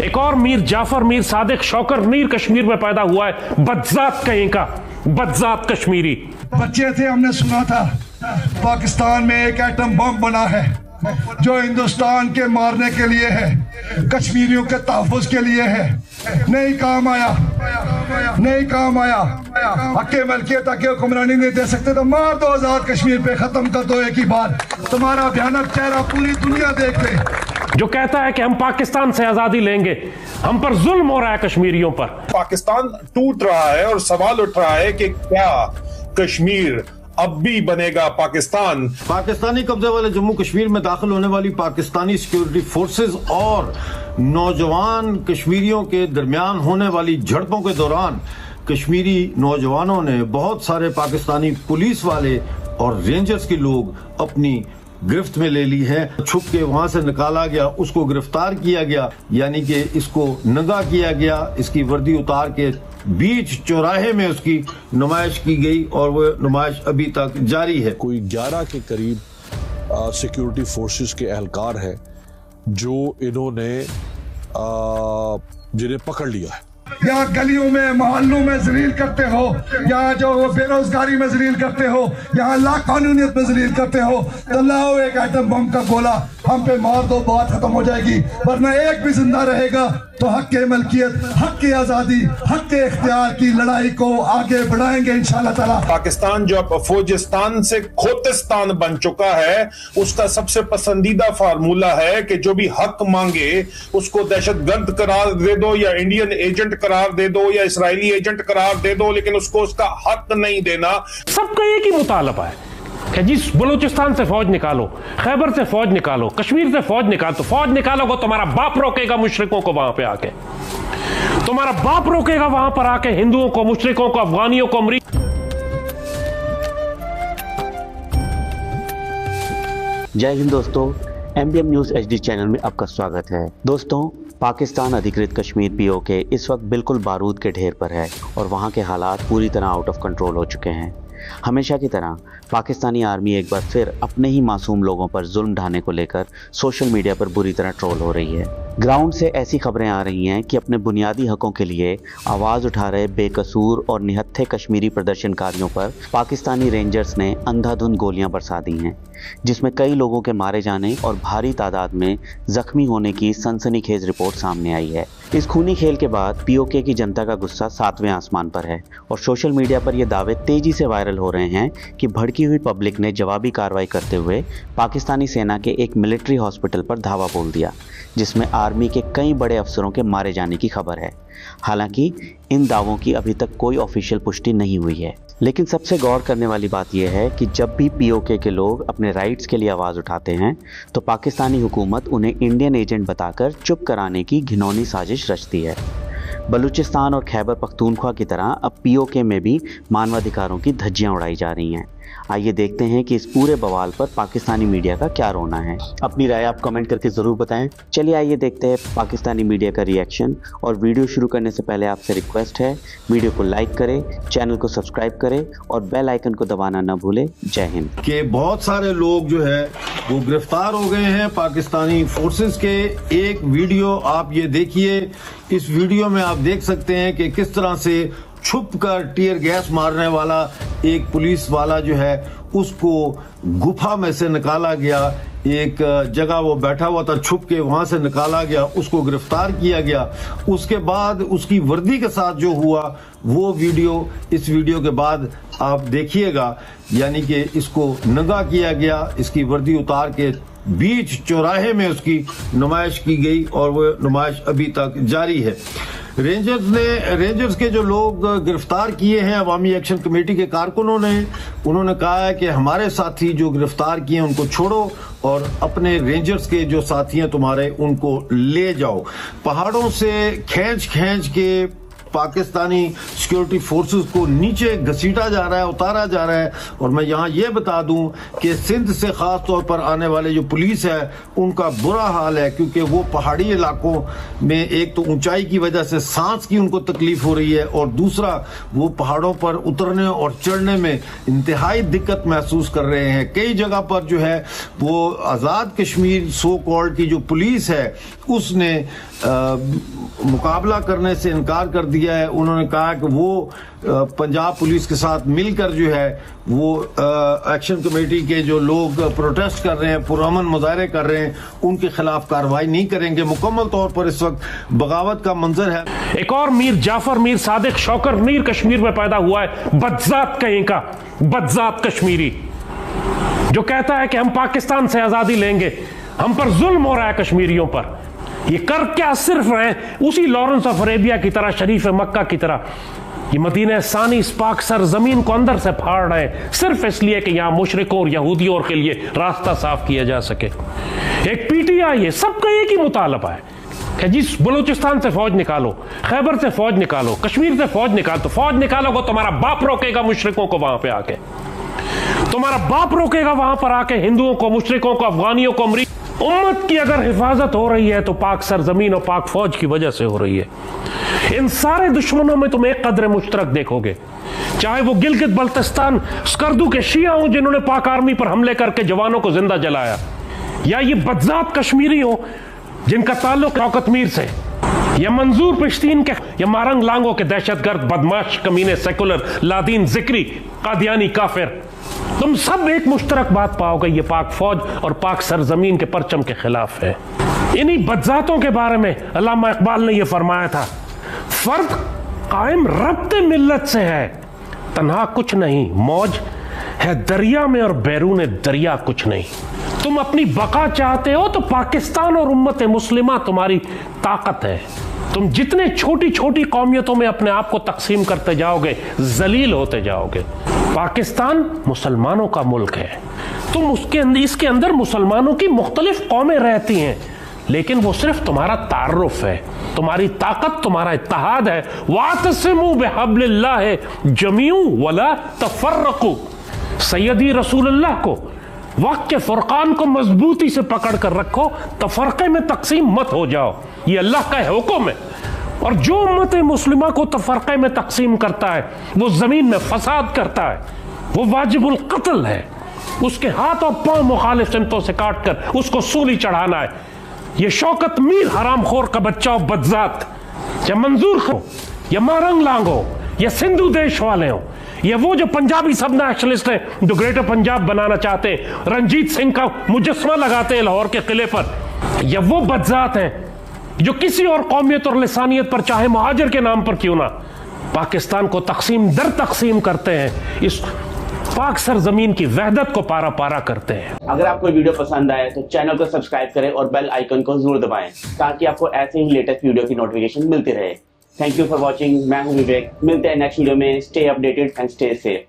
एक और मीर जाफर मीर सादिक शौकर नीर कश्मीर में पैदा हुआ है, बदजात कहीं का, बदजात कश्मीरी। बच्चे थे, हमने सुना था पाकिस्तान में एक एटम बम बना है जो हिंदुस्तान के मारने के लिए है, कश्मीरियों के तहफ़्फ़ुज़ के लिए है। नहीं काम आया, नहीं काम आया। हक़ मलकियत हक़ हुक्मरानी नहीं दे सकते तो मार दो, आज़ाद कश्मीर पे ख़त्म कर दो एक ही बार। तुम्हारा भयानक चेहरा पूरी दुनिया देख ले। जो कहता है कि हम पाकिस्तान से आजादी लेंगे, हम पर जुल्म हो रहा है कश्मीरियों पर। पाकिस्तान टूट रहा है और सवाल उठ रहा है कि क्या कश्मीर अब भी बनेगा पाकिस्तान? पाकिस्तानी कब्जे वाले जम्मू कश्मीर में दाखिल होने वाली पाकिस्तानी सिक्योरिटी फोर्सेस और नौजवान कश्मीरियों के दरमियान होने वाली झड़पों के दौरान कश्मीरी नौजवानों ने बहुत सारे पाकिस्तानी पुलिस वाले और रेंजर्स के लोग अपनी गिरफ्त में ले ली है। छुप के वहां से निकाला गया, उसको गिरफ्तार किया गया, यानी कि इसको नंगा किया गया, इसकी वर्दी उतार के बीच चौराहे में उसकी नुमाइश की गई और वो नुमाइश अभी तक जारी है। कोई 11 के करीब सिक्योरिटी फोर्सेस के एहलकार हैं जो इन्होंने जिन्हें पकड़ लिया है। यहाँ गलियों में मोहल्लों में जलील करते हो, यहाँ जो बेरोजगारी में जलील करते हो, यहाँ लाकानूनियत में जलील करते हो, तो लाओ एक एटम बम का गोला हम पे मार दो, बात खत्म हो जाएगी। वरना एक भी जिंदा रहेगा तो हक के मलकियत, हक की आजादी, हक के इख्तियार की लड़ाई को आगे बढ़ाएंगे इंशाल्लाह ताला। पाकिस्तान जो अब फौजिस्तान से खोतिस्तान बन चुका है, उसका सबसे पसंदीदा फार्मूला है कि जो भी हक मांगे उसको दहशतगर्द करार दे दो या इंडियन एजेंट करार दे दो या इसराइली एजेंट करार दे दो, लेकिन उसको उसका हक नहीं देना। सबका एक ही मुतालबा है कि जी बलूचिस्तान से फौज निकालो, खैबर से फौज निकालो, कश्मीर से फौज निकालो। तो फौज निकालोगे तुम्हारा बाप रोकेगा मुशरिकों को वहां पे आके, तुम्हारा बाप रोकेगा वहां पर आके हिंदुओं को, मुशरिकों को, अफगानियों को, जय हिंद दोस्तों, MBM न्यूज़ HD चैनल में आपका स्वागत है। दोस्तों, पाकिस्तान अधिकृत कश्मीर POK इस वक्त बिल्कुल बारूद के ढेर पर है और वहाँ के हालात पूरी तरह आउट ऑफ कंट्रोल हो चुके हैं। हमेशा की तरह पाकिस्तानी आर्मी एक बार फिर अपने ही मासूम लोगों पर जुल्म ढाने को लेकर सोशल मीडिया पर बुरी तरह ट्रोल हो रही है। ग्राउंड से ऐसी खबरें आ रही हैं कि अपने बुनियादी हकों के लिए आवाज़ उठा रहे बेकसूर और निहत्थे कश्मीरी प्रदर्शनकारियों पर पाकिस्तानी रेंजर्स ने अंधाधुंध गोलियां बरसा दी हैं, जिसमें कई लोगों के मारे जाने और भारी तादाद में जख्मी होने की सनसनीखेज रिपोर्ट सामने आई है। इस खूनी खेल के बाद POK की जनता का गुस्सा 7वें आसमान पर है और सोशल मीडिया पर यह दावे तेजी से वायरल हो रहे हैं कि भड़की हुई पब्लिक ने जवाबी कार्रवाई करते हुए पाकिस्तानी सेना के एक मिलिट्री हॉस्पिटल पर धावा बोल दिया, जिसमें आर्मी के कई बड़े अफसरों के मारे जाने की खबर है। हालांकि इन दावों की अभी तक कोई ऑफिशियल पुष्टि नहीं हुई है, लेकिन सबसे गौर करने वाली बात यह है कि जब भी POK के लोग अपने राइट्स के लिए आवाज़ उठाते हैं तो पाकिस्तानी हुकूमत उन्हें इंडियन एजेंट बताकर चुप कराने की घिनौनी साजिश रचती है। बलूचिस्तान और खैबर पख्तूनख्वा की तरह अब POK में भी मानवाधिकारों की धज्जियां उड़ाई जा रही हैं। आइए देखते हैं कि इस पूरे बवाल पर पाकिस्तानी मीडिया का क्या रोना है। अपनी राय आप कमेंट करके ज़रूर बताएं। चलिए आइए देखते हैं पाकिस्तानी मीडिया का रिएक्शन। और वीडियो शुरू करने से पहले आपसे रिक्वेस्ट है, वीडियो को लाइक करें, चैनल को सब्सक्राइब करें और बेल आइकन को दबाना न भूलें। जय हिंद। कि बहुत सारे लोग जो है वो गिरफ्तार हो गए हैं पाकिस्तानी फोर्सेस के। एक वीडियो आप ये देखिए, इस वीडियो में आप देख सकते हैं कि किस तरह से छुप कर टीयर गैस मारने वाला एक पुलिस वाला जो है उसको गुफा में से निकाला गया। एक जगह वो बैठा हुआ था, छुप के वहां से निकाला गया, उसको गिरफ्तार किया गया। उसके बाद उसकी वर्दी के साथ जो हुआ वो वीडियो इस वीडियो के बाद आप देखिएगा, यानी कि इसको नंगा किया गया, इसकी वर्दी उतार के बीच चौराहे में उसकी नुमाइश की गई और वो नुमाइश अभी तक जारी है। रेंजर्स के जो लोग गिरफ्तार किए हैं अवामी एक्शन कमेटी के कारकुनों ने, उन्होंने कहा है कि हमारे साथी जो गिरफ्तार किए हैं उनको छोड़ो और अपने रेंजर्स के जो साथी हैं तुम्हारे उनको ले जाओ। पहाड़ों से खींच के पाकिस्तानी सिक्योरिटी फोर्सेस को नीचे घसीटा जा रहा है, उतारा जा रहा है। और मैं यहाँ ये बता दूं कि सिंध से खास तौर पर आने वाले जो पुलिस है उनका बुरा हाल है, क्योंकि वो पहाड़ी इलाकों में एक तो ऊंचाई की वजह से सांस की उनको तकलीफ हो रही है, और दूसरा वो पहाड़ों पर उतरने और चढ़ने में इंतहाई दिक्कत महसूस कर रहे हैं। कई जगह पर जो है वो आज़ाद कश्मीर सो कॉल्ड की जो पुलिस है उसने मुकाबला करने से इनकार कर दिया है। उन्होंने कहा कि वो पंजाब पुलिस के साथ मिलकर जो है वो एक्शन कमेटी के जो लोग प्रोटेस्ट कर रहे हैं, पुरअमन मुजाहरे कर रहे हैं, उनके खिलाफ कार्रवाई नहीं करेंगे। मुकम्मल तौर पर इस वक्त बगावत का मंजर है। एक और मीर जाफर मीर सादिक शौकर मीर कश्मीर में पैदा हुआ है, बदजात कहीं का बदजात कश्मीरी, जो कहता है कि हम पाकिस्तान से आजादी लेंगे, हम पर जुल्म हो रहा है कश्मीरियों पर। ये कर क्या सिर्फ रहे उसी लॉरेंस ऑफ अरेबिया की तरह, शरीफ मक्का की तरह, ये मदीना सानी इस पाक सरजमीन को अंदर से फाड़ रहे हैं सिर्फ इसलिए कि यहां मुशरिकों और यहूदियों के लिए रास्ता साफ किया जा सके। एक पीटीआई है, सबका एक ही मुतालबा है कि जिस बलूचिस्तान से फौज निकालो, खैबर से फौज निकालो, कश्मीर से फौज निकालो। तो फौज निकालोगे तुम्हारा बाप रोकेगा मुशरिकों को वहां पे आके, तुम्हारा बाप रोकेगा वहां पर आके हिंदुओं को, मुशरिकों को, अफगानियों को। उम्मत की अगर हिफाजत हो रही है तो पाक सरजमीन और पाक फौज की वजह से हो रही है। इन सारे दुश्मनों में तुम एक कदर मुश्तरक देखोगे, चाहे वो गिलगित बल्तिस्तान स्कर्दू के शिया हों जिन्होंने पाक आर्मी पर हमले करके जवानों को जिंदा जलाया, या ये बदजात कश्मीरी हो जिनका ताल्लुक शौकत मीर से, या मंजूर पिश्तीन के, या मारंग लांगो के दहशतगर्द बदमाश कमीने सेकुलर लादीन जिक्री कादियानी काफिर, तुम सब एक मुश्तरक बात पाओगे, ये पाक फौज और पाक सरजमीन के परचम के खिलाफ है। इन्हीं बदजातों के बारे में अल्लामा इकबाल ने यह फरमाया था, फर्क कायम रब्ते मिल्लत से है, तन्हा कुछ नहीं, मौज है दरिया में और बैरून दरिया कुछ नहीं। तुम अपनी बका चाहते हो तो पाकिस्तान और उम्मत मुस्लिमा तुम्हारी ताकत है। तुम जितने छोटी छोटी कौमियतों में अपने आप को तकसीम करते जाओगे, जलील होते जाओगे। पाकिस्तान मुसलमानों का मुल्क है, तुम इसके अंदर मुसलमानों की मुख्तलिफ कौमें रहती हैं, लेकिन वो सिर्फ तुम्हारा तारुफ है, तुम्हारी ताकत, तुम्हारा इत्तेहाद है। वातसिमू बिहब्लिल्लाह जमीउ वला तफर्रकू, सैयदी रसूलुल्लाह को वक्त के फुरकान को मजबूती से पकड़ कर रखो, तफरके में तकसीम मत हो जाओ, ये अल्लाह का हुक्म है। और जो उम्मत मुस्लिमा को तफरके में तकसीम करता है वो जमीन में फसाद करता है, वो वाजिबुल कत्ल है। उसके हाथ और पांव मुखालिफ सिमतों से काट कर उसको सूली चढ़ाना है। ये शौकत मीर हरामखोर का बच्चा हो, बदजात, या मंजूर हो, या मारंग लांग हो, या सिंधु देश वाले हो, या वो जो पंजाबी सब नेशनलिस्ट हैं जो ग्रेटर पंजाब बनाना चाहते हैं, रंजीत सिंह का मुजस्समा लगाते हैं लाहौर के किले पर, या वो बदजात हैं जो किसी और कौमियत और लिसानियत पर, चाहे मुहाजिर के नाम पर क्यों ना, पाकिस्तान को तकसीम दर तकसीम करते हैं, इस पाक सरजमीन की वहदत को पारा पारा करते हैं। अगर आपको वीडियो पसंद आए तो चैनल को सब्सक्राइब करें और बेल आइकन को जरूर दबाएं ताकि आपको ऐसे ही लेटेस्ट वीडियो की नोटिफिकेशन मिलती रहे। Thank you for watching. मैं हूं विवेक, मिलते हैं नेक्स्ट वीडियो में। Stay updated and stay safe.